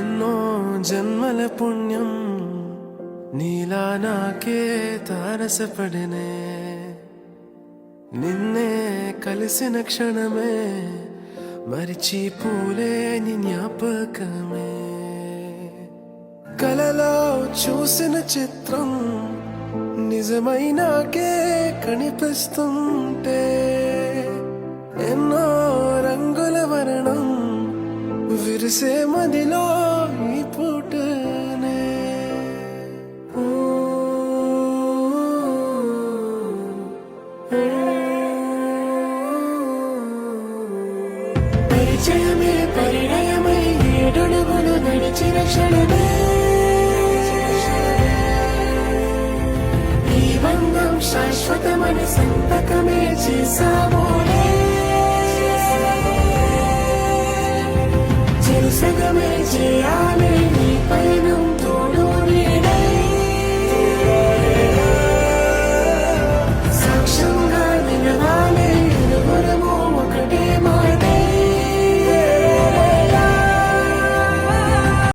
ఎన్నో జన్మల పుణ్యం నీలా నాకే తారసపడినే నిన్నే కలిసిన క్షణమే మరిచిపోలే నీ జ్ఞాపకమే కలలో చూసిన చిత్రం నిజమైనాకే కనిపిస్తుంటే ఎన్నో రంగుల వర్ణం విరిసే మదిలో ఈ పూటనే పరిచయమే పరిణయమై ఏడడుగులు నడిచిన క్షణమే ఈ బంధం శాశ్వతమని సంతకమే చేసామోలే చెరుసగమే చేయాలి